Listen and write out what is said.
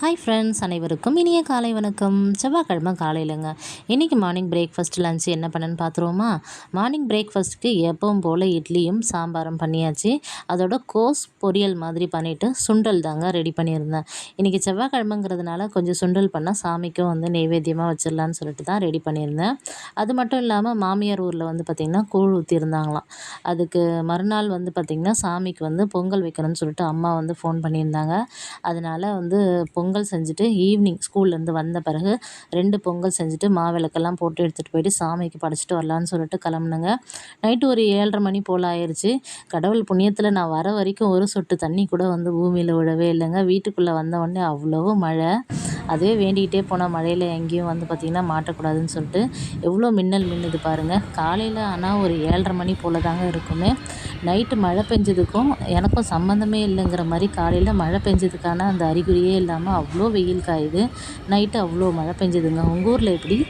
Hi friends, அனைவருக்கும் இனிய காலை வணக்கம். செவ்வாய்க்கிழமை காலையிலங்க. இன்றைக்கி மார்னிங் பிரேக்ஃபாஸ்ட் லன்ச் என்ன பண்ணேன்னு பார்த்துருவோமா? மார்னிங் பிரேக்ஃபாஸ்ட்டுக்கு எப்பவும் போல் இட்லியும் சாம்பாரும் பண்ணியாச்சு. அதோட கோஸ் பொரியல் மாதிரி பண்ணிவிட்டு சுண்டல் தாங்க ரெடி பண்ணியிருந்தேன். இன்றைக்கி செவ்வாய்க்கிழமைங்கிறதுனால கொஞ்சம் சுண்டல் பண்ணால் சாமிக்கும் நெய்வேத்தியமாக வச்சிடலான்னு சொல்லிட்டு தான் ரெடி பண்ணியிருந்தேன். அது மட்டும் இல்லாமல் மாமியார் ஊரில் பார்த்திங்கன்னா கூழ் ஊற்றிருந்தாங்களாம். அதுக்கு மறுநாள் பார்த்திங்கன்னா சாமிக்கு பொங்கல் வைக்கணும்னு சொல்லிட்டு அம்மா ஃபோன் பண்ணியிருந்தாங்க. அதனால் பொங்கல் செஞ்சுட்டு ஈவினிங் ஸ்கூல்லேருந்து வந்த பிறகு 2 பொங்கல் செஞ்சுட்டு மாவிளக்கெல்லாம் போட்டு எடுத்துகிட்டு போயிட்டு சாமிக்கு படைச்சிட்டு வரலான்னு சொல்லிட்டு கிளம்புனேங்க. நைட்டு ஒரு 7:30 மணி போல் ஆயிடுச்சு. கடவுள் புண்ணியத்தில் நான் வர வரைக்கும் ஒரு சொட்டு தண்ணி கூட பூமியில் விழவே இல்லைங்க. வீட்டுக்குள்ளே வந்த உடனே அவ்வளோ மழை. அதே வேண்டிக்கிட்டே போனால் மழையில் எங்கேயும் பார்த்திங்கன்னா மாட்டக்கூடாதுன்னு சொல்லிட்டு எவ்வளோ மின்னல் மின்னுது பாருங்கள். காலையில் ஆனால் ஒரு 7:30 மணி போல் தாங்க இருக்குமே. நைட்டு மழை பெஞ்சதுக்கும் எனக்கும் சம்மந்தமே இல்லைங்கிற மாதிரி காலையில் மழை பெஞ்சதுக்கான அந்த அறிகுறியே இல்லாமல் அவ்வளோ வெயில் காயுது. நைட்டு அவ்வளோ மழை பெஞ்சதுங்க. உங்கள் ஊரில் எப்படி?